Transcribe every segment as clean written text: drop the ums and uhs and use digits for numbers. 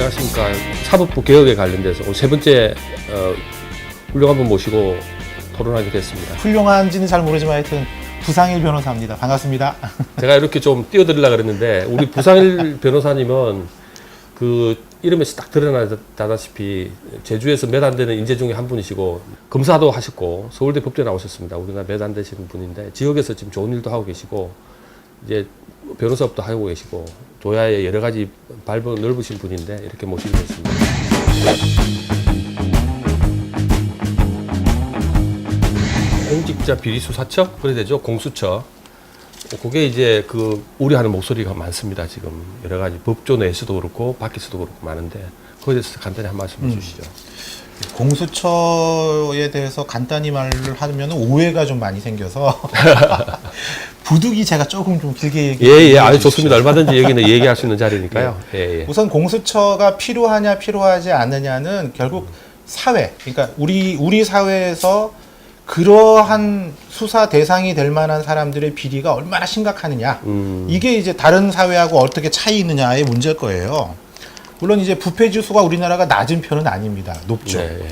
안녕하십니까. 사법부 개혁에 관련돼서 오늘 세 번째 훌륭한 분 모시고 토론하게 됐습니다. 훌륭한지는 잘 모르지만 하여튼 부상일 변호사입니다. 반갑습니다. 제가 이렇게 좀 띄워드리려고 그랬는데 우리 부상일 변호사님은 그 이름에서 딱 드러나다시피 제주에서 몇 안 되는 인재 중에 한 분이시고 검사도 하셨고 서울대 법대 나오셨습니다. 우리나라 몇 안 되시는 분인데 지역에서 지금 좋은 일도 하고 계시고 이제 변호사업도 하고 계시고 조야의 여러 가지 발본 넓으신 분인데 이렇게 모시게 됐습니다. 공직자 비리수사처? 그래 되죠. 공수처. 그게 이제 그 우려하는 목소리가 많습니다. 지금 여러 가지 법조 내에서도 그렇고 밖에서도 그렇고 많은데 그거에 대해서 간단히 한 말씀 해주시죠. 공수처에 대해서 간단히 말을 하면 오해가 좀 많이 생겨서 부득이 제가 조금 좀 길게 얘기해 예, 아주 좋습니다. 얼마든지 여기는 얘기할 수 있는 자리니까요. 예. 우선 공수처가 필요하냐 필요하지 않느냐는 결국 사회, 그러니까 우리 사회에서 그러한 수사 대상이 될 만한 사람들의 비리가 얼마나 심각하느냐, 이게 이제 다른 사회하고 어떻게 차이 있느냐의 문제일 거예요. 물론 이제 부패 지수가 우리나라가 낮은 편은 아닙니다. 높죠. 네.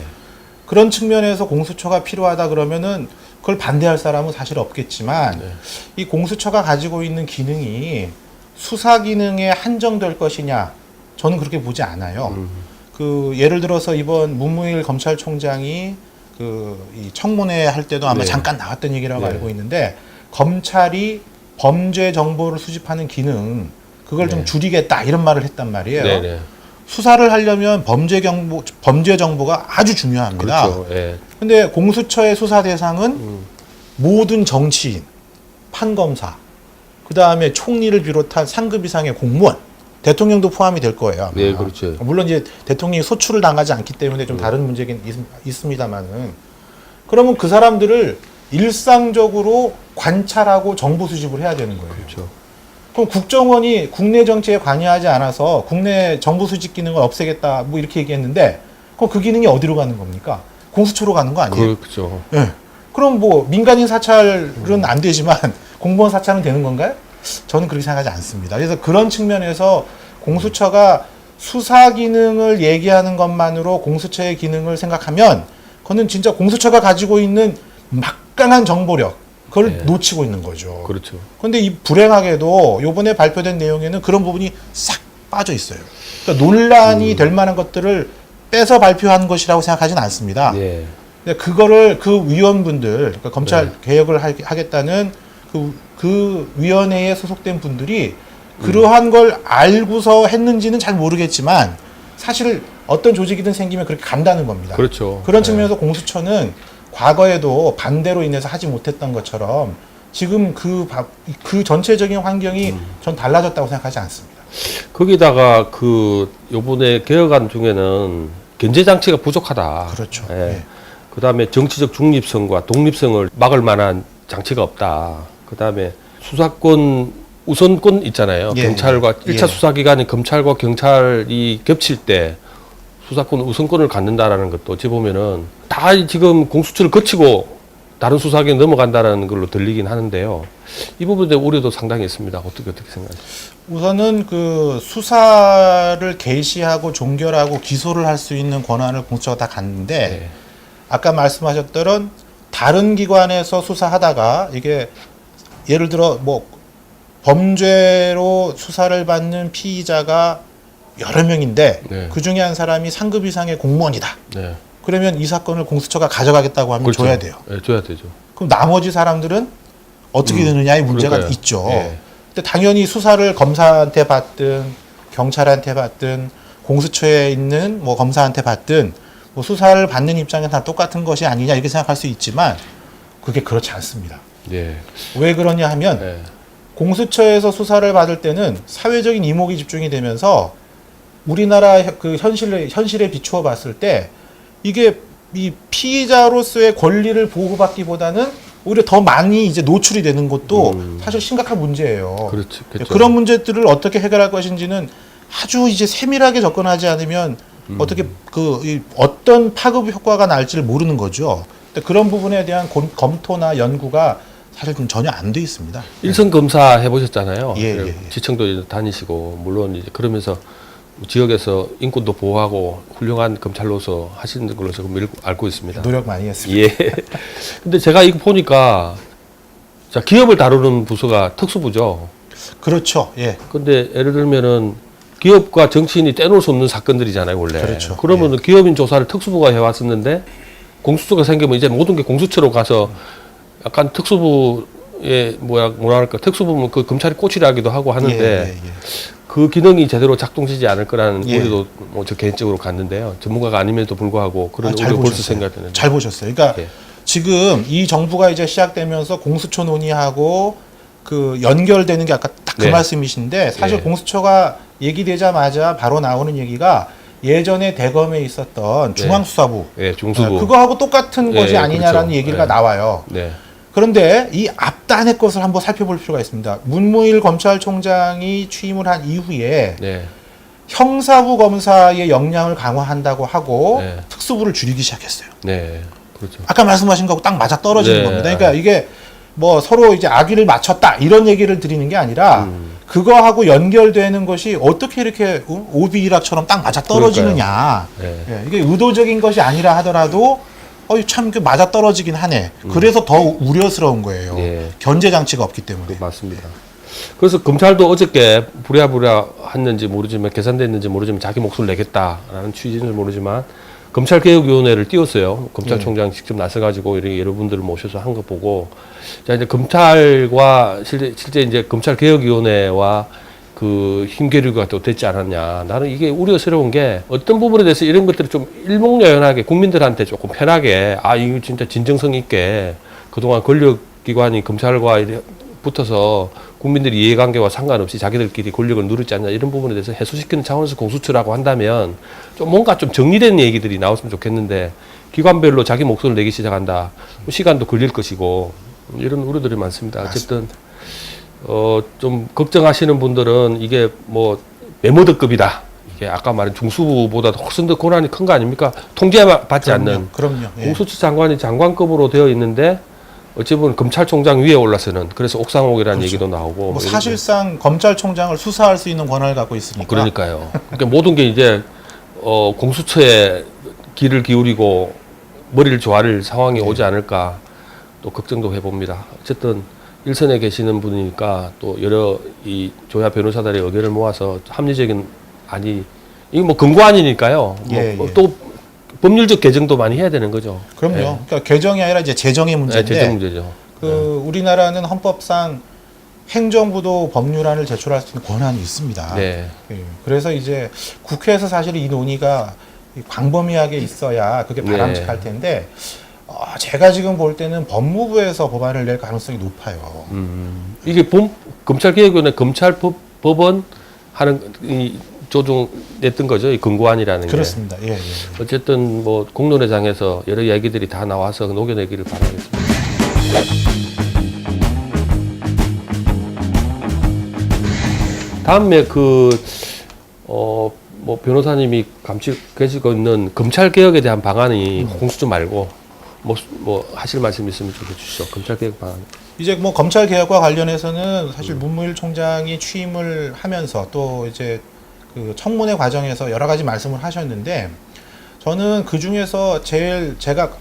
그런 측면에서 공수처가 필요하다 그러면은 그걸 반대할 사람은 사실 없겠지만 이 공수처가 가지고 있는 기능이 수사 기능에 한정될 것이냐, 저는 그렇게 보지 않아요. 그 예를 들어서 이번 문무일 검찰총장이 이 청문회 할 때도 아마 잠깐 나왔던 얘기라고 알고 있는데, 검찰이 범죄 정보를 수집하는 기능 그걸 좀 줄이겠다 이런 말을 했단 말이에요. 수사를 하려면 범죄 정보가 아주 중요합니다. 그렇죠. 예. 근데 공수처의 수사 대상은 모든 정치인, 판검사, 그 다음에 총리를 비롯한 상급 이상의 공무원, 대통령도 포함이 될 거예요. 아마. 네, 그렇죠. 물론 이제 대통령이 소출을 당하지 않기 때문에 좀 다른 문제긴 있습니다만은, 그러면 그 사람들을 일상적으로 관찰하고 정보 수집을 해야 되는 거예요. 그렇죠. 그럼 국정원이 국내 정치에 관여하지 않아서 국내 정보 수집 기능을 없애겠다 뭐 이렇게 얘기했는데, 그럼 그 기능이 어디로 가는 겁니까? 공수처로 가는 거 아니에요? 그렇죠. 네. 그럼 뭐 민간인 사찰은 안 되지만 공무원 사찰은 되는 건가요? 저는 그렇게 생각하지 않습니다. 그래서 그런 측면에서 공수처가 수사 기능을 얘기하는 것만으로 공수처의 기능을 생각하면 그거는 진짜 공수처가 가지고 있는 막강한 정보력, 그걸 놓치고 있는 거죠. 그렇죠. 그런데 이 불행하게도 이번에 발표된 내용에는 그런 부분이 싹 빠져 있어요. 그러니까 논란이 될 만한 것들을 빼서 발표한 것이라고 생각하지는 않습니다. 예. 근데 그거를 그 위원분들, 그러니까 검찰 개혁을 하겠다는 그 위원회에 소속된 분들이 그러한 걸 알고서 했는지는 잘 모르겠지만 사실 어떤 조직이든 생기면 그렇게 간다는 겁니다. 그렇죠. 그런 측면에서 공수처는 과거에도 반대로 인해서 하지 못했던 것처럼 지금 그 전체적인 환경이 전 달라졌다고 생각하지 않습니다. 거기다가 요번에 개혁안 중에는 견제 장치가 부족하다. 그렇죠. 예. 네. 그다음에 정치적 중립성과 독립성을 막을 만한 장치가 없다. 그다음에 수사권 우선권 있잖아요. 경찰과 1차 수사기관인 검찰과 경찰이 겹칠 때 수사권 우선권을 갖는다라는 것도 어찌 보면은 다 지금 공수처를 거치고 다른 수사기관 넘어간다는 걸로 들리긴 하는데요. 이 부분에 우려도 상당히 있습니다. 어떻게 생각하세요? 우선은 그 수사를 개시하고 종결하고 기소를 할 수 있는 권한을 공수처가 다 갖는데, 아까 말씀하셨던 다른 기관에서 수사하다가 이게 예를 들어 뭐 범죄로 수사를 받는 피의자가 여러 명인데 그 중에 한 사람이 상급 이상의 공무원이다. 그러면 이 사건을 공수처가 가져가겠다고 하면 줘야 돼요. 줘야 되죠. 그럼 나머지 사람들은 어떻게 되느냐의 문제가 있죠. 근데 당연히 수사를 검사한테 받든 경찰한테 받든 공수처에 있는 뭐 검사한테 받든 뭐 수사를 받는 입장에서 다 똑같은 것이 아니냐 이렇게 생각할 수 있지만 그게 그렇지 않습니다. 왜 그러냐 하면 공수처에서 수사를 받을 때는 사회적인 이목이 집중이 되면서 우리나라 그 현실에 비추어 봤을 때 이게 이 피의자로서의 권리를 보호받기보다는 오히려 더 많이 이제 노출이 되는 것도 사실 심각한 문제예요. 그렇죠. 그런 문제들을 어떻게 해결할 것인지는 아주 이제 세밀하게 접근하지 않으면 어떻게 어떤 파급 효과가 날지를 모르는 거죠. 그런 부분에 대한 검토나 연구가 사실 전혀 안 돼 있습니다. 일선 검사 해보셨잖아요. 예. 지청도 다니시고 물론 이제 그러면서 지역에서 인권도 보호하고 훌륭한 검찰로서 하시는 걸로 지금 알고 있습니다. 노력 많이 했습니다. 예. 근데 제가 이거 보니까 자, 기업을 다루는 부서가 특수부죠. 그렇죠. 예. 근데 예를 들면은 기업과 정치인이 떼놓을 수 없는 사건들이잖아요, 원래. 그렇죠. 그러면은 기업인 조사를 특수부가 해왔었는데 공수처가 생기면 이제 모든 게 공수처로 가서 약간 특수부의 뭐랄까 특수부면 그 검찰이 꼬치라기도 하고 하는데 예, 예, 예. 그 기능이 제대로 작동되지 않을 거라는 예. 우려도 뭐 저 개인적으로 갔는데요. 전문가가 아님에도 불구하고 그런 잘 우려 벌써 보셨어요. 생각되는데. 잘 보셨어요. 그러니까 예. 지금 이 정부가 이제 시작되면서 공수처 논의하고 그 연결되는 게 아까 딱 그 네. 말씀이신데 사실 예. 공수처가 얘기되자마자 바로 나오는 얘기가 예전에 대검에 있었던 중앙수사부 예, 중수부. 그거하고 똑같은 예, 것이 아니냐라는 그렇죠. 얘기가 예. 나와요. 네. 그런데 이 앞단의 것을 한번 살펴볼 필요가 있습니다. 문무일 검찰총장이 취임을 한 이후에 네. 형사부 검사의 역량을 강화한다고 하고 네. 특수부를 줄이기 시작했어요. 네. 그렇죠. 아까 말씀하신 거하고 딱 맞아 떨어지는 네. 겁니다. 그러니까 이게 뭐 서로 이제 악의를 맞췄다 이런 얘기를 드리는 게 아니라 그거하고 연결되는 것이 어떻게 이렇게 오비락처럼 딱 맞아 떨어지느냐. 네. 예, 이게 의도적인 것이 아니라 하더라도 참 그 맞아 떨어지긴 하네. 그래서 더 우려스러운 거예요. 예. 견제 장치가 없기 때문에. 맞습니다. 그래서 검찰도 어저께 부랴부랴 했는지 모르지만 계산됐는지 모르지만 자기 몫을 내겠다라는 취지인지 모르지만 검찰개혁위원회를 띄웠어요. 검찰총장 직접 나서가지고 이렇게 여러분들을 모셔서 한 거 보고 자 이제 검찰과 실제 이제 검찰개혁위원회와 그 힘겨루기가 또 됐지 않았냐. 나는 이게 우려스러운 게 어떤 부분에 대해서 이런 것들을 좀 일목요연하게 국민들한테 조금 편하게 이거 진짜 진정성 있게 그동안 권력기관이 검찰과 붙어서 국민들이 이해관계와 상관없이 자기들끼리 권력을 누르지 않냐 이런 부분에 대해서 해소시키는 차원에서 공수처라고 한다면 좀 뭔가 좀 정리된 얘기들이 나왔으면 좋겠는데 기관별로 자기 목소리를 내기 시작한다. 시간도 걸릴 것이고 이런 우려들이 많습니다. 어쨌든 좀 걱정하시는 분들은 이게 뭐 메모드급이다. 이게 아까 말한 중수부보다 훨씬 더 권한이 큰 거 아닙니까? 통제받지 않는. 그럼요. 예. 공수처 장관이 장관급으로 되어 있는데 어찌 보면 검찰총장 위에 올라서는 그래서 옥상옥이라는 그렇죠. 얘기도 나오고 뭐 사실상 검찰총장을 수사할 수 있는 권한을 갖고 있으니까. 그러니까요. 그러니까 모든 게 이제 공수처에 귀를 기울이고 머리를 조아릴 상황이 오지 않을까 또 걱정도 해봅니다. 어쨌든 일선에 계시는 분이니까 또 여러 이 조야 변호사들의 의견을 모아서 합리적인 이거 뭐 근거안이니까요. 예, 뭐 예. 또 법률적 개정도 많이 해야 되는 거죠. 그럼요. 예. 그러니까 개정이 아니라 이제 재정의 문제인데 재정 문제죠. 우리나라는 헌법상 행정부도 법률안을 제출할 수 있는 권한이 있습니다. 네. 예. 그래서 이제 국회에서 사실 이 논의가 광범위하게 있어야 그게 바람직할 텐데 제가 지금 볼 때는 법무부에서 법안을 낼 가능성이 높아요. 이게 검찰개혁위원회 검찰법원 하는 이 조정냈던 거죠. 이 근거안이라는 게. 그렇습니다. 예, 예. 어쨌든 뭐 공론회장에서 여러 이야기들이 다 나와서 녹여내기를 바라겠습니다. 다음에 뭐 변호사님이 계시고 있는 검찰개혁에 대한 방안이 공수처 말고 뭐 하실 말씀 있으면 좀 해주시죠. 검찰개혁 방안. 이제 뭐 검찰 개혁과 관련해서는 사실 문무일 총장이 취임을 하면서 또 이제 그 청문회 과정에서 여러 가지 말씀을 하셨는데 저는 그 중에서 제일 제가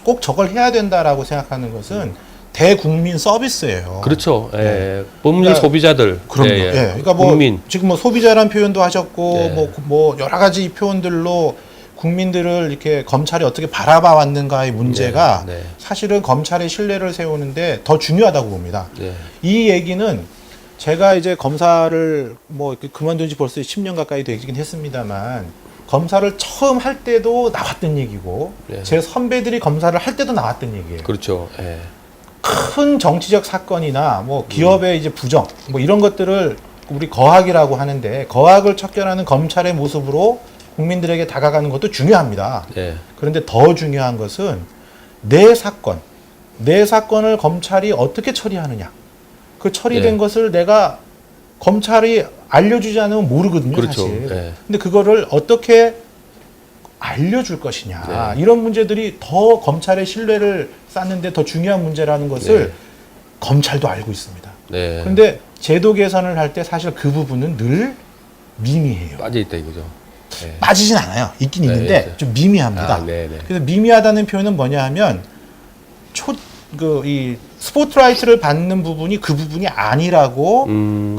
꼭 저걸 해야 된다라고 생각하는 것은 대국민 서비스예요. 그렇죠. 예. 네. 법률 그러니까 소비자들. 그럼요. 예. 그러니까 뭐 국민. 지금 뭐 소비자라는 표현도 하셨고 네. 뭐 여러 가지 표현들로 국민들을 이렇게 검찰이 어떻게 바라봐 왔는가의 문제가 네. 사실은 검찰의 신뢰를 세우는데 더 중요하다고 봅니다. 네. 이 얘기는 제가 이제 검사를 뭐 그만둔 지 벌써 10년 가까이 되긴 했습니다만 검사를 처음 할 때도 나왔던 얘기고 네. 제 선배들이 검사를 할 때도 나왔던 얘기예요. 그렇죠. 예. 큰 정치적 사건이나 뭐 기업의 이제 부정 뭐 이런 것들을 우리 거학이라고 하는데 거학을 척결하는 검찰의 모습으로 국민들에게 다가가는 것도 중요합니다. 네. 그런데 더 중요한 것은 내 사건을 검찰이 어떻게 처리하느냐. 그 처리된 네. 것을 내가 검찰이 알려주지 않으면 모르거든요, 그렇죠. 사실. 네. 근데 그거를 어떻게 알려줄 것이냐. 네. 이런 문제들이 더 검찰의 신뢰를 쌓는데 더 중요한 문제라는 것을 네. 검찰도 알고 있습니다. 네. 그런데 제도 개선을 할 때 사실 그 부분은 늘 미미해요. 빠져 있다 이거죠. 네. 빠지진 않아요. 있긴 네, 있는데 있어요. 좀 미미합니다. 아, 네네. 그래서 미미하다는 표현은 뭐냐 하면 이 스포트라이트를 받는 부분이 그 부분이 아니라고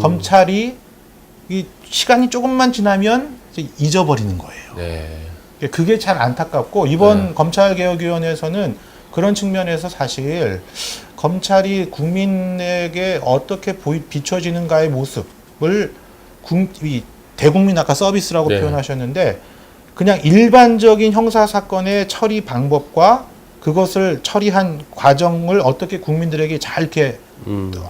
검찰이 이 시간이 조금만 지나면 이제 잊어버리는 거예요. 네. 그게 참 안타깝고 이번 네. 검찰개혁위원회에서는 그런 측면에서 사실 검찰이 국민에게 어떻게 비춰지는가의 모습을 이 대국민 아까 서비스라고 네. 표현하셨는데 그냥 일반적인 형사 사건의 처리 방법과 그것을 처리한 과정을 어떻게 국민들에게 잘 이렇게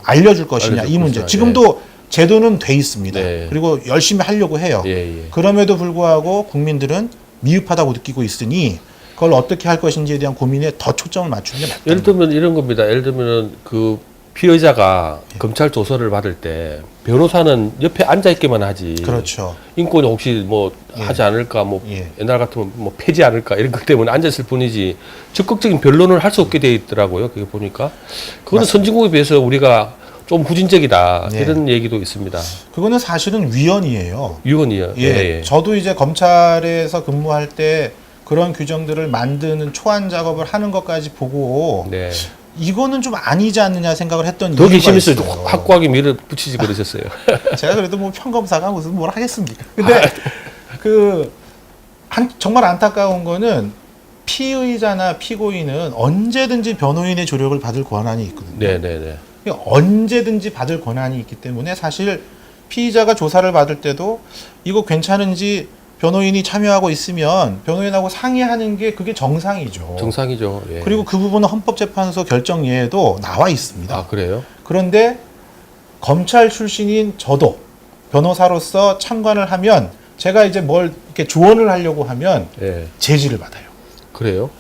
알려줄 것이냐 이 문제. 지금도 제도는 돼 있습니다. 네. 그리고 열심히 하려고 해요. 예. 그럼에도 불구하고 국민들은 미흡하다고 느끼고 있으니 그걸 어떻게 할 것인지에 대한 고민에 더 초점을 맞추는 게 맞다. 예를 들면 이런 겁니다. 예를 들면 그 피의자가 검찰 조서를 받을 때 변호사는 옆에 앉아 있기만 하지. 그렇죠. 인권이 혹시 뭐 하지 않을까, 뭐 옛날 같으면 뭐 폐지 않을까 이런 것 때문에 앉았을 뿐이지 적극적인 변론을 할 수 없게 돼 있더라고요. 그게 보니까 그거는 맞습니다. 선진국에 비해서 우리가 좀 후진적이다 네. 이런 얘기도 있습니다. 그거는 사실은 위헌이에요. 위헌이요. 예. 저도 이제 검찰에서 근무할 때 그런 규정들을 만드는 초안 작업을 하는 것까지 보고 네. 이거는 좀 아니지 않느냐 생각을 했던 더 이유가 기심있어요. 있어요. 확고하게 밀어붙이지 그러셨어요. 제가 그래도 뭐 평검사가 무슨 뭘 하겠습니까? 근데 정말 안타까운 거는 피의자나 피고인은 언제든지 변호인의 조력을 받을 권한이 있거든요. 네네네. 언제든지 받을 권한이 있기 때문에 사실 피의자가 조사를 받을 때도 이거 괜찮은지 변호인이 참여하고 있으면 변호인하고 상의하는 게 그게 정상이죠. 정상이죠. 예. 그리고 그 부분은 헌법재판소 결정예에도 나와 있습니다. 아 그래요? 그런데 검찰 출신인 저도 변호사로서 참관을 하면 제가 이제 뭘 이렇게 조언을 하려고 하면 예. 제지를 받아요. 그래요?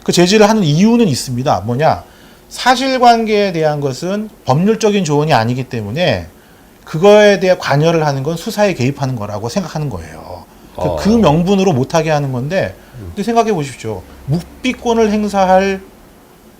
그 제지를 하는 이유는 있습니다. 뭐냐? 사실관계에 대한 것은 법률적인 조언이 아니기 때문에 그거에 대해 관여를 하는 건 수사에 개입하는 거라고 생각하는 거예요. 그 명분으로 못하게 하는 건데 근데 생각해 보십시오. 묵비권을 행사할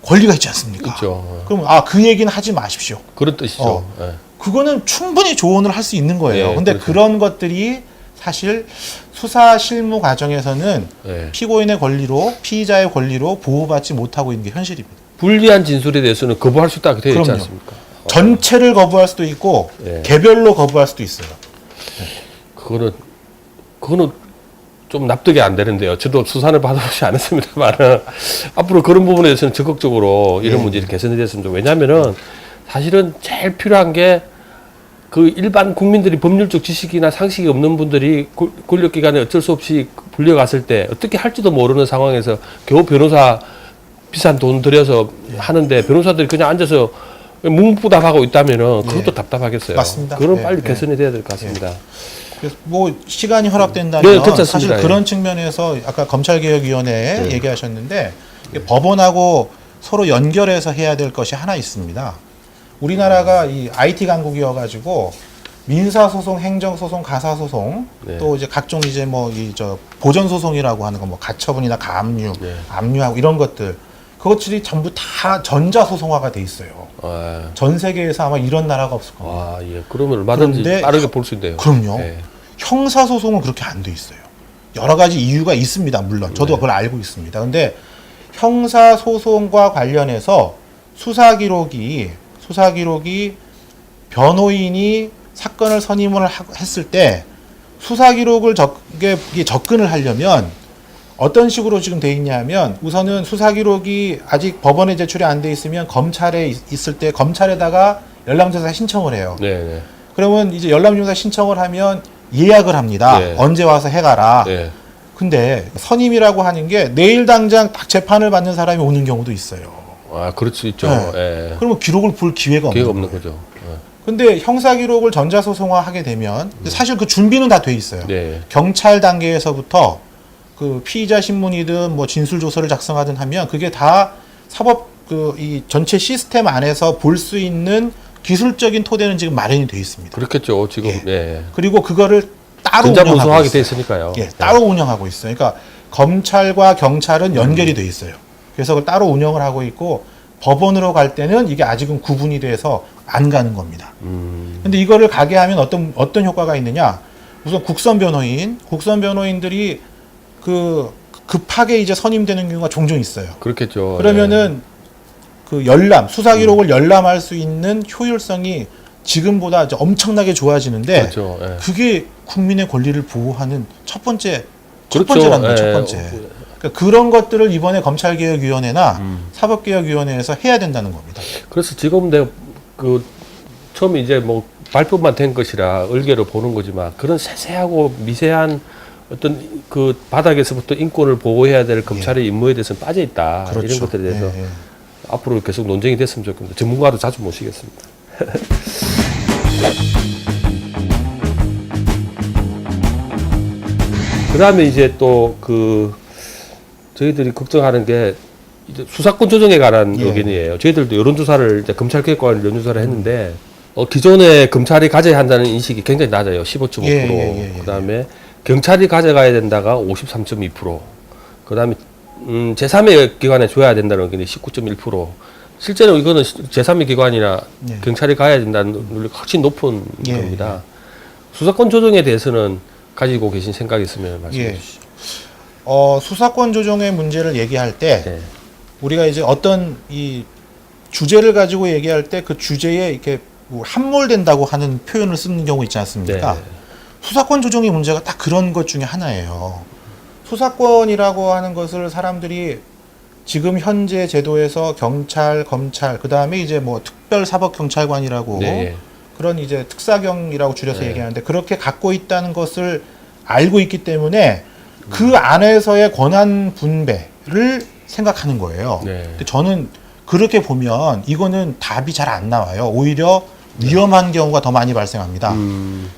권리가 있지 않습니까? 있죠. 그럼 그 얘기는 하지 마십시오. 그런 뜻이죠. 예. 그거는 충분히 조언을 할 수 있는 거예요. 예, 근데 그렇죠. 그런 것들이 사실 수사 실무 과정에서는 예. 피고인의 권리로 피의자의 권리로 보호받지 못하고 있는 게 현실입니다. 불리한 진술에 대해서는 거부할 수 있다고 되어 있지 그럼요. 않습니까? 전체를 거부할 수도 있고 예. 개별로 거부할 수도 있어요. 그거는 좀 납득이 안 되는데요. 저도 수사를 받아보지 않았습니다만 앞으로 그런 부분에 대해서는 적극적으로 이런 문제를 개선이 됐으면 좋겠어요. 왜냐하면은 사실은 제일 필요한 게 그 일반 국민들이 법률적 지식이나 상식이 없는 분들이 권력기관에 어쩔 수 없이 불려갔을 때 어떻게 할지도 모르는 상황에서 겨우 변호사 비싼 돈 들여서 하는데 변호사들이 그냥 앉아서 묵묵부답하고 있다면은 그것도 답답하겠어요. 맞습니다. 그건 예, 빨리 예. 개선이 돼야 될 것 같습니다. 그래서 뭐 시간이 허락된다면 네, 괜찮습니다. 사실 예. 그런 측면에서 아까 검찰개혁위원회 얘기하셨는데 법원하고 서로 연결해서 해야 될 것이 하나 있습니다. 우리나라가 이 IT 강국이어가지고 민사소송, 행정소송, 가사소송 네. 또 이제 각종 이제 뭐 보전소송이라고 하는 거 뭐 가처분이나 가압류, 네. 압류하고 이런 것들 그것들이 전부 다 전자소송화가 돼 있어요. 아, 전 세계에서 아마 이런 나라가 없을 겁니다. 예. 그러면 얼마든지 그런데 빠르게 볼 수 있네요. 그럼요. 예. 형사소송은 그렇게 안 돼 있어요. 여러 가지 이유가 있습니다. 물론 저도 네. 그걸 알고 있습니다. 근데 형사소송과 관련해서 수사기록이 변호인이 사건을 선임을 했을 때 수사기록을 접근을 하려면 어떤 식으로 지금 돼 있냐면 우선은 수사기록이 아직 법원에 제출이 안 돼 있으면 검찰에 있을 때 검찰에다가 열람조사 신청을 해요. 네. 그러면 이제 열람조사 신청을 하면 예약을 합니다. 네. 언제 와서 해가라. 네. 근데 선임이라고 하는 게 내일 당장 딱 재판을 받는 사람이 오는 경우도 있어요. 아, 그럴 수 있죠. 네. 예. 그러면 기록을 볼 기회가 기회가 없는 없는 거예요. 거죠. 근데 형사기록을 전자소송화하게 되면 사실 그 준비는 다 돼 있어요. 네. 경찰 단계에서부터 그 피의자 신문이든 뭐 진술조서를 작성하든 하면 그게 다 사법 이 전체 시스템 안에서 볼 수 있는 기술적인 토대는 지금 마련이 돼 있습니다. 그렇겠죠. 지금 예. 네. 그리고 그거를 따로 전자 운영하고 분석하게 있어요. 돼 있으니까요. 예, 따로 운영하고 있어요. 그러니까 검찰과 경찰은 연결이 돼 있어요. 그래서 그걸 따로 운영을 하고 있고 법원으로 갈 때는 이게 아직은 구분이 돼서 안 가는 겁니다. 근데 이거를 가게 하면 어떤 효과가 있느냐? 우선 국선 변호인들이 그 급하게 이제 선임되는 경우가 종종 있어요. 그렇겠죠. 그러면은 그 수사 기록을 열람할 수 있는 효율성이 지금보다 이제 엄청나게 좋아지는데 그렇죠. 예. 그게 국민의 권리를 보호하는 첫 번째라는 그렇죠. 거예요. 첫 번째. 그러니까 그런 것들을 이번에 검찰개혁위원회나 사법개혁위원회에서 해야 된다는 겁니다. 그래서 지금 내가 그 처음에 이제 뭐 발표만 된 것이라 을개로 보는 거지만 그런 세세하고 미세한 어떤 그 바닥에서부터 인권을 보호해야 될 검찰의 임무에 대해서는 빠져 있다. 그렇죠. 이런 것들에 대해서 예, 예. 앞으로 계속 논쟁이 됐으면 좋겠습니다. 전문가도 자주 모시겠습니다. 그 다음에 이제 또 그 저희들이 걱정하는 게 이제 수사권 조정에 관한 예. 의견이에요. 저희들도 여론조사를 이제 검찰개혁관 여론조사를 했는데 기존에 검찰이 가져야 한다는 인식이 굉장히 낮아요. 15.5%. 예. 그 다음에 경찰이 가져가야 된다가 53.2%. 그 다음에 제3의 기관에 줘야 된다는 의견이 19.1%. 실제로 이거는 제3의 기관이나 예. 경찰이 가야 된다는 논리가 훨씬 높은 예. 겁니다. 수사권 조정에 대해서는 가지고 계신 생각이 있으면 말씀해 예. 주시죠. 수사권 조정의 문제를 얘기할 때 네. 우리가 이제 어떤 이 주제를 가지고 얘기할 때 그 주제에 이렇게 뭐 함몰된다고 하는 표현을 쓰는 경우 있지 않습니까? 네. 수사권 조정의 문제가 딱 그런 것 중에 하나예요. 수사권이라고 하는 것을 사람들이 지금 현재 제도에서 경찰, 검찰, 그 다음에 이제 뭐 특별사법경찰관이라고 네. 그런 이제 특사경이라고 줄여서 네. 얘기하는데 그렇게 갖고 있다는 것을 알고 있기 때문에 그 안에서의 권한 분배를 생각하는 거예요. 네. 근데 저는 그렇게 보면 이거는 답이 잘 안 나와요. 오히려 위험한 경우가 더 많이 발생합니다.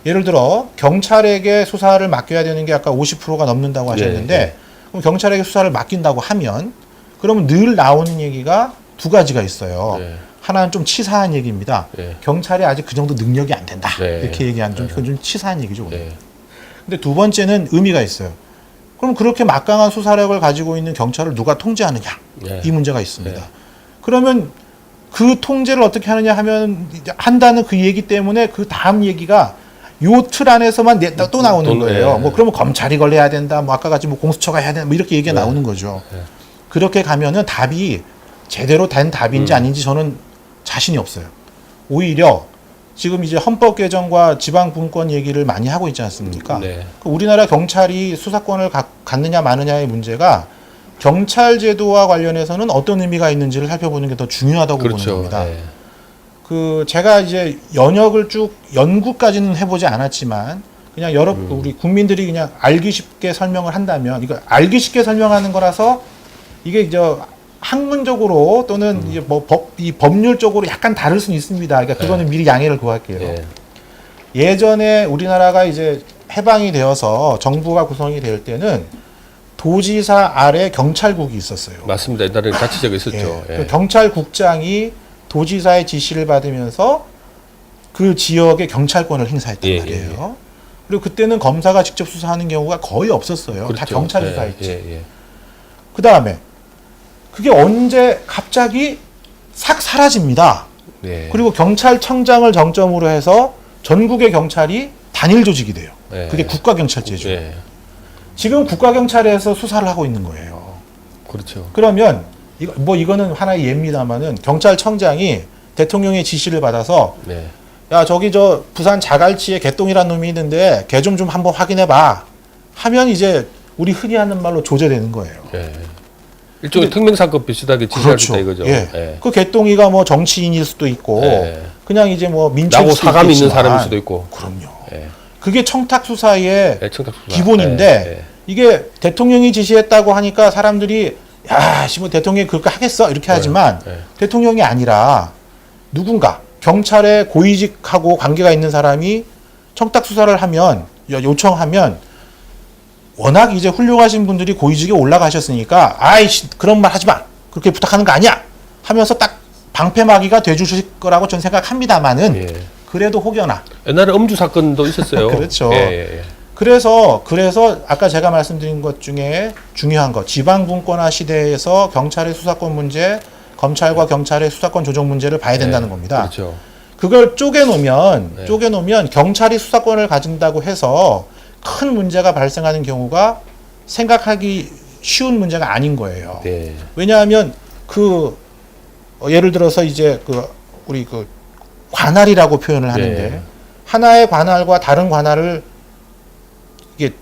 예를 들어 경찰에게 수사를 맡겨야 되는 게 아까 50%가 넘는다고 하셨는데 네. 그럼 경찰에게 수사를 맡긴다고 하면 그러면 늘 나오는 얘기가 두 가지가 있어요. 네. 하나는 좀 치사한 얘기입니다. 네. 경찰이 아직 그 정도 능력이 안 된다. 네. 이렇게 얘기하는 좀 그건 좀 치사한 얘기죠. 네. 근데 두 번째는 의미가 있어요. 그럼 그렇게 막강한 수사력을 가지고 있는 경찰을 누가 통제하느냐? 네. 이 문제가 있습니다. 네. 그러면 그 통제를 어떻게 하느냐 하면 한다는 그 얘기 때문에 그 다음 얘기가 요 틀 안에서만 또 나오는 거예요. 네. 뭐 그러면 검찰이 걸려야 된다. 뭐 아까 같이 뭐 공수처가 해야 된다. 뭐 이렇게 얘기가 네. 나오는 거죠. 네. 그렇게 가면은 답이 제대로 된 답인지 아닌지 저는 자신이 없어요. 오히려 지금 이제 헌법 개정과 지방 분권 얘기를 많이 하고 있지 않습니까? 네. 우리나라 경찰이 수사권을 갖느냐 마느냐의 문제가 경찰 제도와 관련해서는 어떤 의미가 있는지를 살펴보는 게 더 중요하다고 그렇죠. 보는 겁니다. 네. 그 제가 이제 연역을 쭉 연구까지는 해보지 않았지만 그냥 여러 우리 국민들이 그냥 알기 쉽게 설명을 한다면 이거 알기 쉽게 설명하는 거라서 이게 이제 학문적으로 또는 이제 뭐 이 법률적으로 약간 다를 수는 있습니다. 그러니까 그거는 미리 양해를 구할게요. 네. 예전에 우리나라가 이제 해방이 되어서 정부가 구성이 될 때는 도지사 아래 경찰국이 있었어요. 맞습니다. 옛날에 자치제가 있었죠. 예. 예. 그 경찰국장이 도지사의 지시를 받으면서 그 지역의 경찰권을 행사했단 예, 말이에요. 그리고 그때는 검사가 직접 수사하는 경우가 거의 없었어요. 다 그렇죠. 경찰이 예, 수사했지. 예. 그 다음에 그게 언제 갑자기 싹 사라집니다. 네. 그리고 경찰청장을 정점으로 해서 전국의 경찰이 단일 조직이 돼요. 네. 그게 국가경찰제죠. 네. 지금 국가경찰에서 수사를 하고 있는 거예요. 그렇죠. 그러면 이거는 하나의 예입니다만은 경찰청장이 대통령의 지시를 받아서 네. 야 저기 저 부산 자갈치에 개똥이란 놈이 있는데 걔 좀 한번 확인해봐 하면 이제 우리 흔히 하는 말로 조제되는 거예요. 예. 일종의 특명사건 비슷하게 지시할 수 있다 이거죠. 예. 예. 그 개똥이가 뭐 정치인일 수도 있고 예. 그냥 이제 뭐 민첩일 나고 수도 사감이 있는 있겠지만 사람일 수도 있고. 그럼요. 예. 그게 청탁 수사의 예, 청탁 수사. 기본인데 예, 예. 이게 대통령이 지시했다고 하니까 사람들이 야, 뭐 대통령이 그렇게 하겠어 이렇게 하지만 예. 대통령이 아니라 누군가 경찰에 고위직하고 관계가 있는 사람이 청탁 수사를 하면 요청하면 워낙 이제 훌륭하신 분들이 고위직에 올라가셨으니까 아이씨 그런 말 하지 마 그렇게 부탁하는 거 아니야 하면서 딱 방패막이가 돼주실 거라고 저는 생각합니다만은 예. 그래도 혹여나 옛날에 음주 사건도 있었어요. 그렇죠. 예. 그래서 아까 제가 말씀드린 것 중에 중요한 거 지방분권화 시대에서 경찰의 수사권 문제, 검찰과 경찰의 수사권 조정 문제를 봐야 된다는 겁니다. 그렇죠. 그걸 쪼개놓으면 경찰이 수사권을 가진다고 해서 큰 문제가 발생하는 경우가 생각하기 쉬운 문제가 아닌 거예요. 네. 왜냐하면 예를 들어서 이제 우리 관할이라고 표현을 하는데 네. 하나의 관할과 다른 관할을 이게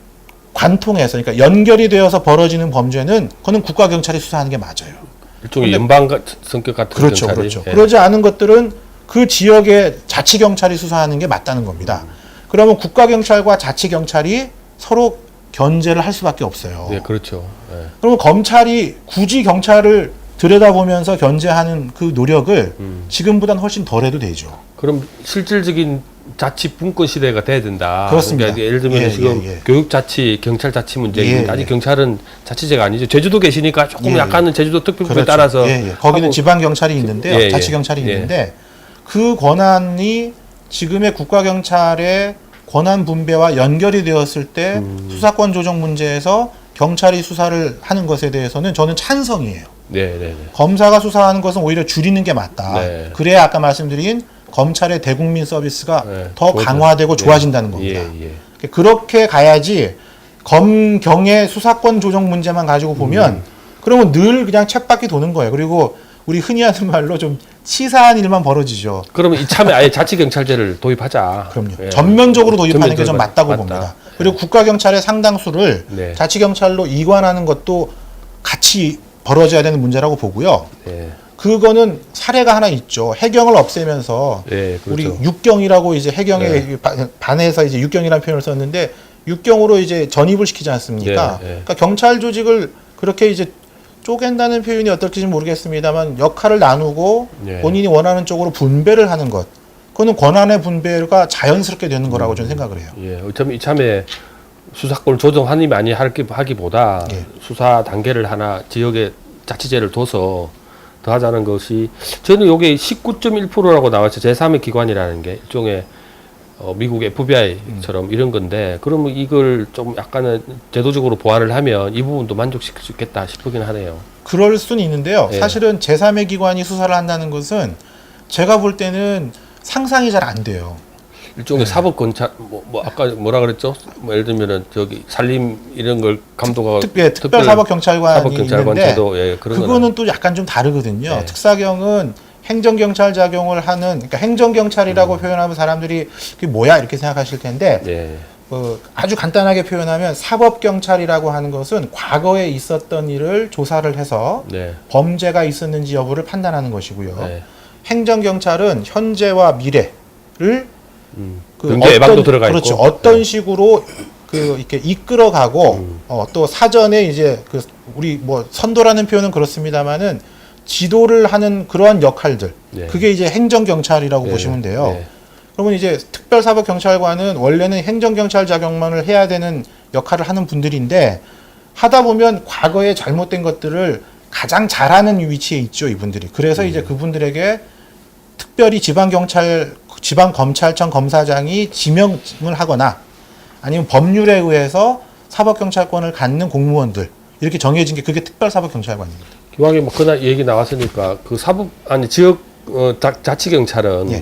관통해서 그러니까 연결이 되어서 벌어지는 범죄는 그거는 국가 경찰이 수사하는 게 맞아요. 일종의 연방 성격 같은 그렇죠, 경찰이. 그렇죠. 예. 그러지 않은 것들은 그 지역의 자치 경찰이 수사하는 게 맞다는 겁니다. 그러면 국가 경찰과 자치 경찰이 서로 견제를 할 수밖에 없어요. 네, 그렇죠. 예. 그러면 검찰이 굳이 경찰을 들여다보면서 견제하는 그 노력을 지금보다는 훨씬 덜해도 되죠. 그럼 실질적인 자치 분권 시대가 돼야 된다. 그렇습니다. 그러니까 예를 들면 지금 교육 자치, 경찰 자치 문제인데 아직 경찰은 자치제가 아니죠. 제주도 계시니까 조금 약간은 제주도 특별법에 그렇죠. 따라서 거기는 지방 경찰이 있는데요. 자치 경찰이 예. 있는데 그 권한이 지금의 국가 경찰의 권한 분배와 연결이 되었을 때 수사권 조정 문제에서 경찰이 수사를 하는 것에 대해서는 저는 찬성이에요. 네. 검사가 수사하는 것은 오히려 줄이는 게 맞다. 네. 그래야 아까 말씀드린 검찰의 대국민 서비스가 네. 더 강화되고 좋아진다는 겁니다. 예. 그렇게 가야지 검경의 수사권 조정 문제만 가지고 보면 그러면 늘 그냥 쳇바퀴 도는 거예요. 그리고 우리 흔히 하는 말로 좀 치사한 일만 벌어지죠. 그러면 이참에 아예 자치 경찰제를 도입하자. 그럼요. 예. 전면적으로 도입하는 게 좀 맞다. 맞다고 봅니다. 그리고 국가 경찰의 상당수를 네. 자치 경찰로 이관하는 것도 같이 벌어져야 되는 문제라고 보고요. 네. 그거는 사례가 하나 있죠. 해경을 없애면서 네, 그렇죠. 우리 육경이라고 이제 해경에 반해서 이제 육경이라는 표현을 썼는데 육경으로 이제 전입을 시키지 않습니까? 네. 그러니까 경찰 조직을 그렇게 이제 쪼갠다는 표현이 어떨지 모르겠습니다만 역할을 나누고 네. 본인이 원하는 쪽으로 분배를 하는 것. 그거는 권한의 분배가 자연스럽게 되는 거라고 저는 생각을 해요. 예, 어차피 이참에 수사권을 조정하니 많이 하기보다 예. 수사 단계를 하나 지역에 자치제를 둬서 더 하자는 것이 저는 이게 19.1%라고 나왔죠. 제3의 기관이라는 게 일종의 미국 FBI처럼 이런 건데 그러면 이걸 좀 약간은 제도적으로 보완을 하면 이 부분도 만족시킬 수 있겠다 싶긴 하네요. 그럴 수는 있는데요. 예. 사실은 제3의 기관이 수사를 한다는 것은 제가 볼 때는 상상이 잘 안 돼요. 일종의 사법검찰 뭐 아까 뭐라 그랬죠? 뭐 예를 들면은 저기 산림 이런 걸 감독하고 특별사법경찰관이 있는데 제도, 예, 그런 그거는 또 약간 좀 다르거든요. 네. 특사경은 행정경찰 작용을 하는 그러니까 행정경찰이라고 표현하면 사람들이 그게 뭐야 이렇게 생각하실 텐데 네. 아주 간단하게 표현하면 사법경찰이라고 하는 것은 과거에 있었던 일을 조사를 해서 네. 범죄가 있었는지 여부를 판단하는 것이고요. 네. 행정경찰은 현재와 미래를 경제 예방도 들어가 그렇죠. 있고 어떤 식으로 이렇게 이끌어가고 또 사전에 이제 우리 뭐 선도라는 표현은 그렇습니다만은 지도를 하는 그러한 역할들 네. 그게 이제 행정경찰이라고 네. 보시면 돼요. 네. 그러면 이제 특별사법경찰관은 원래는 행정경찰 작용만을 해야 되는 역할을 하는 분들인데 하다 보면 과거에 잘못된 것들을 가장 잘하는 위치에 있죠, 이분들이. 그래서 이제 그분들에게 특별히 지방검찰청 검사장이 지명을 하거나 아니면 법률에 의해서 사법경찰권을 갖는 공무원들 이렇게 정해진 게 그게 특별사법경찰관입니다. 기왕에 뭐 그날 얘기 나왔으니까 그 지역 자치경찰은 예.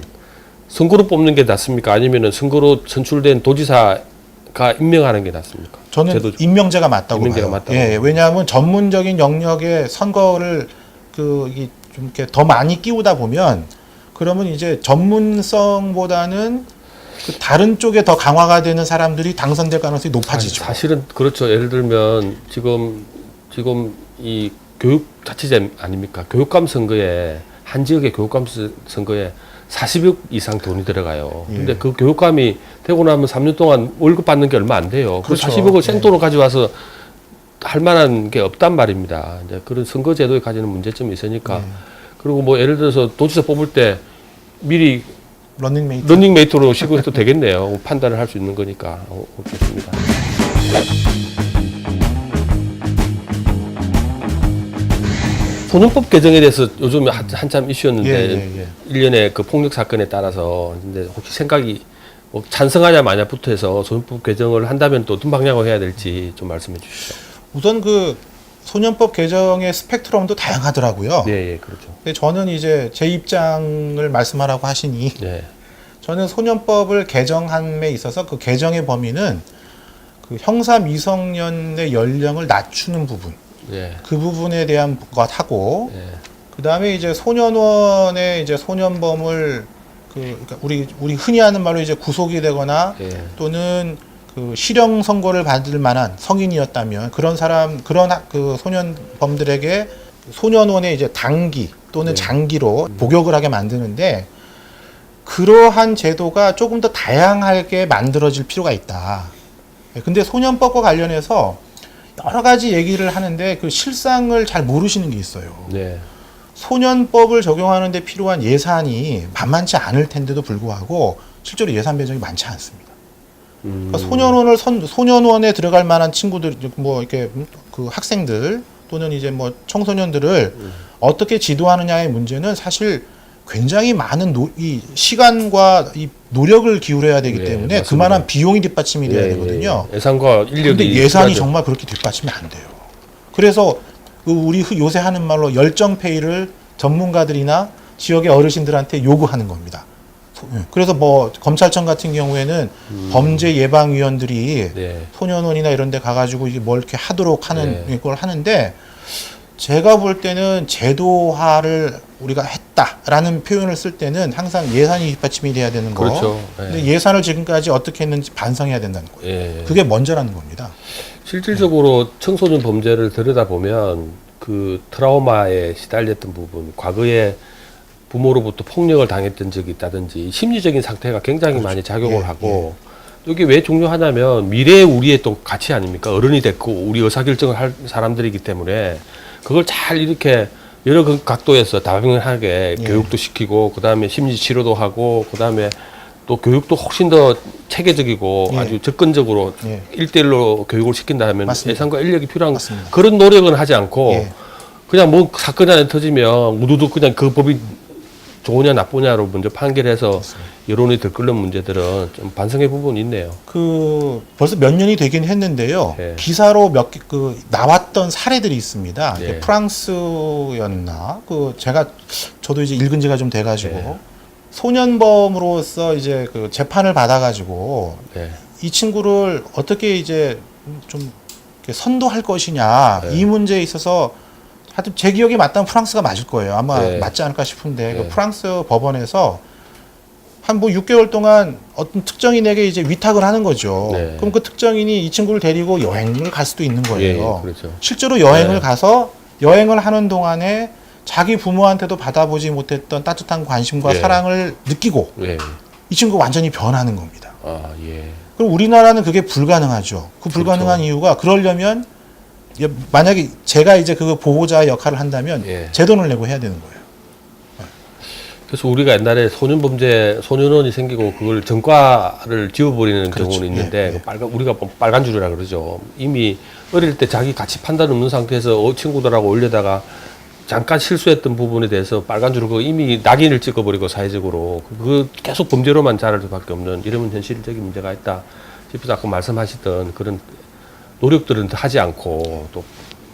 선거로 뽑는 게 낫습니까? 아니면은 선거로 선출된 도지사가 임명하는 게 낫습니까? 저는 제도적. 임명제가 맞다고 임명제가 봐요. 맞다고. 예, 왜냐하면 전문적인 영역에 선거를 좀 이렇게 더 많이 끼우다 보면 그러면 이제 전문성보다는 다른 쪽에 더 강화가 되는 사람들이 당선될 가능성이 높아지죠. 사실은 그렇죠. 예를 들면 지금 이 교육자치제 아닙니까? 교육감 선거에 한 지역의 교육감 선거에 40억 이상 돈이 들어가요. 예. 근데 그 교육감이 되고 나면 3년 동안 월급 받는 게 얼마 안 돼요. 그 그렇죠. 40억을 생돈으로 가져와서 할 만한 게 없단 말입니다. 이제 그런 선거 제도에 가지는 문제점이 있으니까. 그리고 뭐 예를 들어서 도지사 뽑을 때 미리 런닝메이트로 시고해도 되겠네요. 판단을 할 수 있는 거니까. 그렇습니다. 소년법 개정에 대해서 요즘 한참 이슈였는데 1년의 그 폭력 사건에 따라서 근데 혹시 생각이 뭐 찬성하냐 마냐부터 해서 소년법 개정을 한다면 또 어떤 방향으로 해야 될지 좀 말씀해 주시죠. 우선 소년법 개정의 스펙트럼도 다양하더라고요. 네, 그렇죠. 근데 저는 이제 제 입장을 말씀하라고 하시니 네. 저는 소년법을 개정함에 있어서 그 개정의 범위는 그 형사 미성년의 연령을 낮추는 부분, 예. 그 부분에 대한 것 하고, 예. 그 다음에 이제 소년원의 이제 소년범을 그러니까 우리 흔히 하는 말로 이제 구속이 되거나 예. 또는 그 실형 선고를 받을 만한 성인이었다면 그런 그 소년범들에게 소년원의 이제 단기 또는 네. 장기로 복역을 하게 만드는데 그러한 제도가 조금 더 다양하게 만들어질 필요가 있다. 근데 소년법과 관련해서 여러 가지 얘기를 하는데 그 실상을 잘 모르시는 게 있어요. 네. 소년법을 적용하는 데 필요한 예산이 만만치 않을 텐데도 불구하고 실제로 예산 배정이 많지 않습니다. 그러니까 소년원에 들어갈 만한 친구들, 뭐 이렇게 그 학생들 또는 이제 뭐 청소년들을 어떻게 지도하느냐의 문제는 사실 굉장히 많은 이 시간과 이 노력을 기울여야 되기 예, 때문에 맞습니다. 그만한 비용이 뒷받침이 돼야 되거든요. 예산과 인력이. 그런데 예산이 필요하죠. 정말 그렇게 뒷받침이 안 돼요. 그래서 우리 요새 하는 말로 열정페이를 전문가들이나 지역의 어르신들한테 요구하는 겁니다. 그래서 뭐 검찰청 같은 경우에는 범죄 예방위원들이 네. 소년원이나 이런 데 가가지고 이게 뭘 이렇게 하도록 하는 네. 걸 하는데 제가 볼 때는 제도화를 우리가 했다라는 표현을 쓸 때는 항상 예산이 뒷받침이 돼야 되는 거. 그렇죠. 근데 예산을 지금까지 어떻게 했는지 반성해야 된다는 거예요. 예. 그게 먼저라는 겁니다. 실질적으로 청소년 범죄를 들여다보면 그 트라우마에 시달렸던 부분, 과거에 부모로부터 폭력을 당했던 적이 있다든지 심리적인 상태가 굉장히 많이 작용을 예, 하고 이게 왜 중요하냐면 미래의 우리의 또 가치 아닙니까? 어른이 됐고 우리 의사결정을 할 사람들이기 때문에 그걸 잘 이렇게 여러 각도에서 다양하게 예. 교육도 시키고 그다음에 심리 치료도 하고 그다음에 또 교육도 훨씬 더 체계적이고 예. 아주 접근적으로 예. 1대1로 교육을 시킨다면 맞습니다. 예산과 인력이 필요한 맞습니다. 그런 노력은 하지 않고 예. 그냥 뭐 사건이 하나 터지면 우두두 그냥 그 법이 좋으냐 나쁘냐로 먼저 판결해서 여론이 들끓는 문제들은 좀 반성의 부분이 있네요. 그 벌써 몇 년이 되긴 했는데요. 예. 기사로 몇 개 그 나왔던 사례들이 있습니다. 예. 프랑스였나? 그 저도 이제 읽은 지가 좀 돼가지고 예. 소년범으로서 이제 그 재판을 받아가지고 네. 이 친구를 어떻게 이제 좀 이렇게 선도할 것이냐 예. 이 문제에 있어서 하여튼 제 기억에 맞다면 프랑스가 맞을 거예요. 아마 예. 맞지 않을까 싶은데 예. 그 프랑스 법원에서 한 뭐 6개월 동안 어떤 특정인에게 이제 위탁을 하는 거죠. 네. 그럼 그 특정인이 이 친구를 데리고 여행을 갈 수도 있는 거예요. 예, 그렇죠. 실제로 여행을 네. 가서 여행을 하는 동안에 자기 부모한테도 받아보지 못했던 따뜻한 관심과 예. 사랑을 느끼고 예. 이 친구가 완전히 변하는 겁니다. 아, 예. 그럼 우리나라는 그게 불가능하죠. 그 불가능한 그렇죠. 이유가 그러려면 만약에 제가 이제 그 보호자 역할을 한다면 예. 제 돈을 내고 해야 되는 거예요. 그래서 우리가 옛날에 소년범죄 소년원이 생기고 그걸 전과를 지워버리는 그렇죠. 경우는 있는데 예, 예. 우리가 뭐 빨간 줄이라 그러죠. 이미 어릴 때 자기 가치 판단 없는 상태에서 친구들하고 올려다가 잠깐 실수했던 부분에 대해서 빨간 줄을 그거 이미 낙인을 찍어버리고 사회적으로 그 계속 범죄로만 자랄 수밖에 없는 이러면 현실적인 문제가 있다 싶어서 아까 말씀하시던 그런 노력들은 하지 않고 또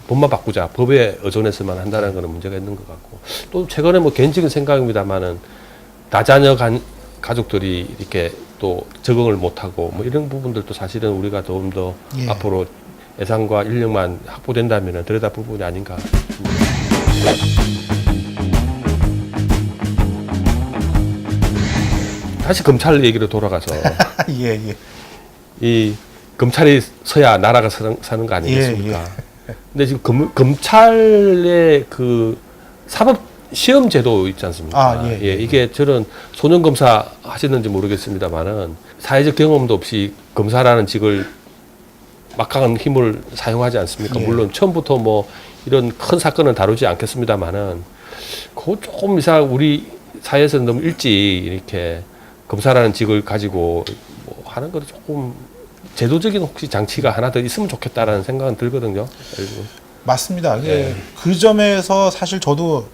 법만 바꾸자 법에 의존해서만 한다는 그런 문제가 있는 것 같고 또 최근에 뭐 개인적인 생각입니다만은 다자녀 가족들이 이렇게 또 적응을 못하고 뭐 이런 부분들도 사실은 우리가 좀 더 예. 앞으로 예산과 인력만 확보된다면 들여다볼 부분이 아닌가 싶습니다. 다시 검찰 얘기로 돌아가서 예, 예. 이 검찰이 서야 나라가 사는 거 아니겠습니까? 예, 근데 지금 검찰의 그 사법 시험 제도 있지 않습니까? 아, 예, 예. 이게 저는 소년 검사 하시는지 모르겠습니다만은 사회적 경험도 없이 검사라는 직을 막강한 힘을 사용하지 않습니까? 예. 물론 처음부터 뭐 이런 큰 사건은 다루지 않겠습니다만은 그거 조금 이상 우리 사회에서는 너무 일찍 이렇게 검사라는 직을 가지고 뭐 하는 거 조금 제도적인 혹시 장치가 하나 더 있으면 좋겠다라는 생각은 들거든요. 맞습니다. 예. 그 점에서 사실 저도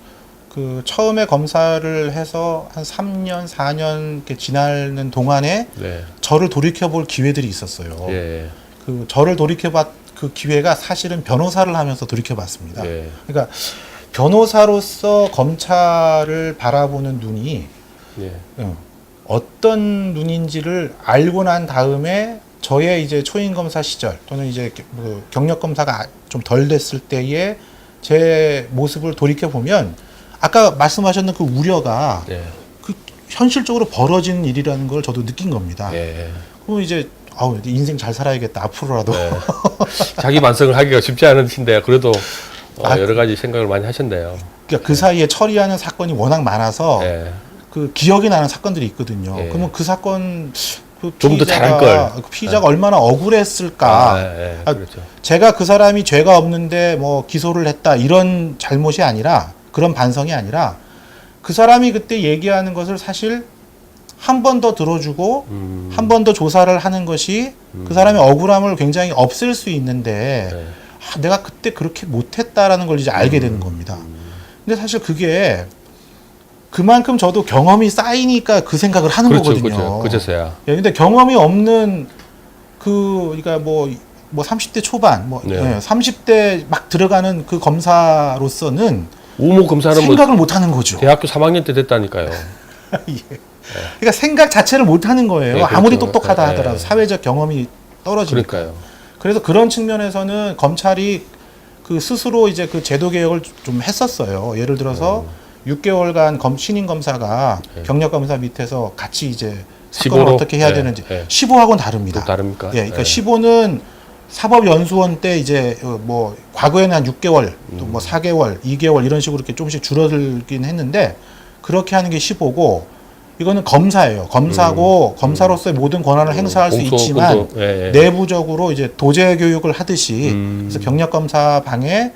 그 처음에 검사를 해서 한 3년, 4년 이렇게 지나는 동안에 네. 저를 돌이켜볼 기회들이 있었어요. 예. 그 저를 돌이켜봤 그 기회가 사실은 변호사를 하면서 돌이켜봤습니다. 예. 그러니까 변호사로서 검찰을 바라보는 눈이 예. 어떤 눈인지를 알고 난 다음에 저의 이제 초임 검사 시절 또는 이제 그 경력 검사가 좀 덜 됐을 때의 제 모습을 돌이켜 보면 아까 말씀하셨던 그 우려가 예. 그 현실적으로 벌어지는 일이라는 걸 저도 느낀 겁니다. 예. 그럼 이제 아우 인생 잘 살아야겠다 앞으로라도. 네. 자기 반성을 하기가 쉽지 않으신데 그래도 여러 가지 생각을 많이 하셨네요. 그러니까 그 사이에 처리하는 사건이 워낙 많아서 예. 그 기억이 나는 사건들이 있거든요. 예. 그러면 그 사건 그 좀 더 잘할 걸. 그 피의자가 얼마나 억울했을까. 예. 그렇죠. 제가 그 사람이 죄가 없는데 뭐 기소를 했다 이런 잘못이 아니라 그런 반성이 아니라 그 사람이 그때 얘기하는 것을 사실 한 번 더 들어주고 한 번 더 조사를 하는 것이 그 사람의 억울함을 굉장히 없앨 수 있는데 네. 내가 그때 그렇게 못했다라는 걸 이제 알게 되는 겁니다. 근데 사실 그게 그만큼 저도 경험이 쌓이니까 그 생각을 하는 그렇죠. 거거든요. 그제서야. 예, 근데 경험이 없는 그러니까 뭐 30대 초반, 네. 30대 막 들어가는 그 검사로서는 우모 검사는 생각을 못 하는 거죠. 대학교 3학년 때 됐다니까요. 예. 그러니까 생각 자체를 못 하는 거예요. 네, 그렇죠. 아무리 똑똑하다 네. 하더라도 사회적 경험이 떨어지니까. 그러니까요. 그래서 그런 측면에서는 검찰이 그 스스로 이제 그 제도 개혁을 좀 했었어요. 예를 들어서 6개월간 신임 검사가 네. 경력 검사 밑에서 같이 이제 15로? 사건을 어떻게 해야 네. 되는지 네. 15하고는 다릅니다. 또 다릅니까? 예, 그러니까 네. 15는 사법연수원 때 이제 뭐 과거에는 한 6개월, 또 뭐 4개월, 2개월 이런 식으로 이렇게 조금씩 줄어들긴 했는데 그렇게 하는 게 15고 이거는 검사예요. 검사고 검사로서의 모든 권한을 행사할 수 있지만 예. 내부적으로 이제 도제 교육을 하듯이 그래서 음. 경력 검사 방에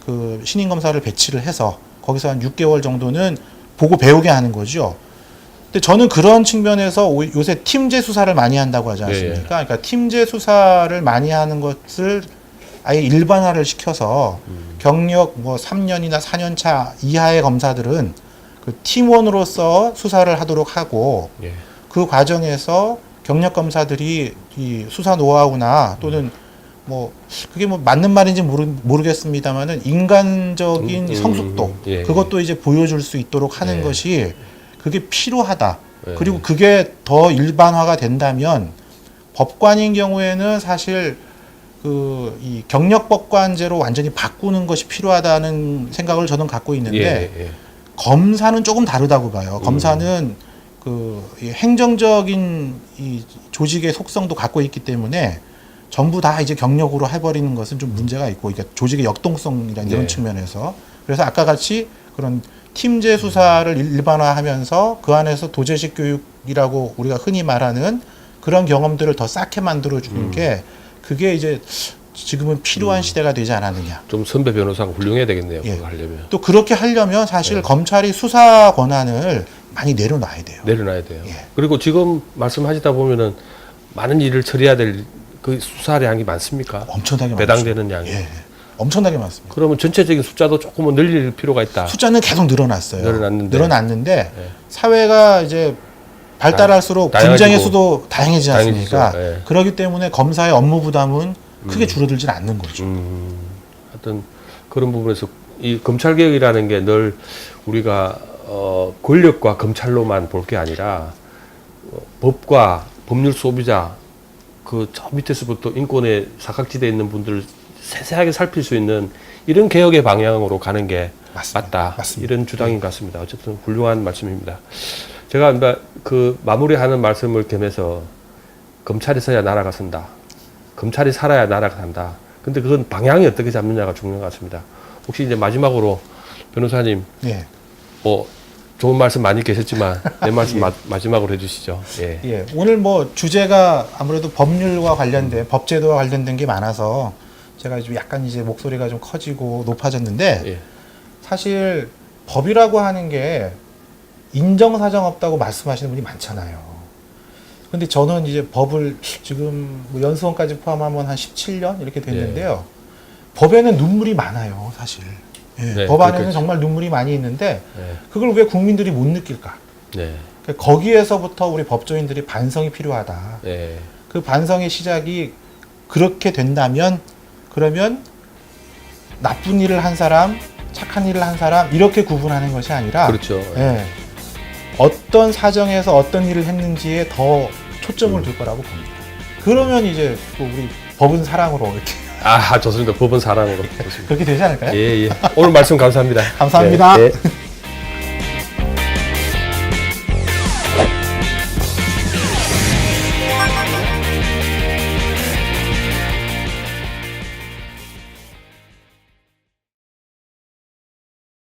그 신임 검사를 배치를 해서 거기서 한 6개월 정도는 보고 배우게 하는 거죠. 근데 저는 그런 측면에서 요새 팀제 수사를 많이 한다고 하지 않습니까? 예. 그러니까 팀제 수사를 많이 하는 것을 아예 일반화를 시켜서 경력 뭐 3년이나 4년 차 이하의 검사들은 그 팀원으로서 수사를 하도록 하고 예. 그 과정에서 경력 검사들이 이 수사 노하우나 또는 뭐 그게 뭐 맞는 말인지 모르겠습니다만은 인간적인 성숙도 예. 그것도 이제 보여줄 수 있도록 하는 예. 것이 그게 필요하다. 예. 그리고 그게 더 일반화가 된다면 법관인 경우에는 사실 그 이 경력법관제로 완전히 바꾸는 것이 필요하다는 생각을 저는 갖고 있는데 예. 검사는 조금 다르다고 봐요. 검사는 그 이 행정적인 이 조직의 속성도 갖고 있기 때문에 전부 다 이제 경력으로 해버리는 것은 좀 문제가 있고, 그러니까 조직의 역동성이라는 이런 네. 측면에서. 그래서 아까 같이 그런 팀제 수사를 일반화하면서 그 안에서 도제식 교육이라고 우리가 흔히 말하는 그런 경험들을 더 쌓게 만들어주는 게 그게 이제 지금은 필요한 시대가 되지 않았느냐. 좀 선배 변호사가 훌륭해야 되겠네요. 예. 그거 하려면. 또 그렇게 하려면 사실 네. 검찰이 수사 권한을 많이 내려놔야 돼요. 내려놔야 돼요. 예. 그리고 지금 말씀하시다 보면은 많은 일을 처리해야 될 그 수사량이 많습니까? 엄청나게 배당되는 양이. 많습니다. 예. 엄청나게 많습니다. 그러면 전체적인 숫자도 조금은 늘릴 필요가 있다. 숫자는 계속 늘어났어요. 늘어났는데. 예. 사회가 이제 발달할수록 다양해지고. 분쟁의 수도 다양해지지 않습니까? 다양해지죠. 예. 그렇기 때문에 검사의 업무 부담은 크게 줄어들진 않는 거죠. 하여튼 그런 부분에서 이 검찰 개혁이라는 게 늘 우리가 권력과 검찰로만 볼 게 아니라 법과 법률 소비자 그 저 밑에서부터 인권의 사각지대에 있는 분들을 세세하게 살필 수 있는 이런 개혁의 방향으로 가는 게 맞다. 맞습니다. 이런 주장인 것 같습니다. 어쨌든 훌륭한 말씀입니다. 제가 그 마무리하는 말씀을 겸해서 검찰이 서야 나라가 선다. 검찰이 살아야 나라가 산다. 근데 그건 방향이 어떻게 잡느냐가 중요한 것 같습니다. 혹시 이제 마지막으로 변호사님, 예. 뭐 좋은 말씀 많이 계셨지만 내 말씀 마지막으로 해주시죠. 예. 예. 오늘 뭐 주제가 아무래도 법률과 관련된 법제도와 관련된 게 많아서 제가 좀 약간 이제 목소리가 좀 커지고 높아졌는데 예. 사실 법이라고 하는 게 인정사정 없다고 말씀하시는 분이 많잖아요. 근데 저는 이제 법을 지금 뭐 연수원까지 포함하면 한 17년 이렇게 됐는데요. 법에는 눈물이 많아요, 사실. 예, 네, 법 안에는 그렇겠죠. 정말 눈물이 많이 있는데 네. 그걸 왜 국민들이 못 느낄까? 네. 그러니까 거기에서부터 우리 법조인들이 반성이 필요하다. 네. 그 반성의 시작이 그렇게 된다면 그러면 나쁜 일을 한 사람, 착한 일을 한 사람 이렇게 구분하는 것이 아니라 그렇죠. 예, 어떤 사정에서 어떤 일을 했는지에 더 초점을 둘 거라고 봅니다. 그러면 이제 또 우리 법은 사랑으로 이렇게 아, 좋습니다. 법은 사랑으로. 좋습니다. 그렇게 되지 않을까요? 예, 예. 오늘 말씀 감사합니다. 감사합니다. 네, 네.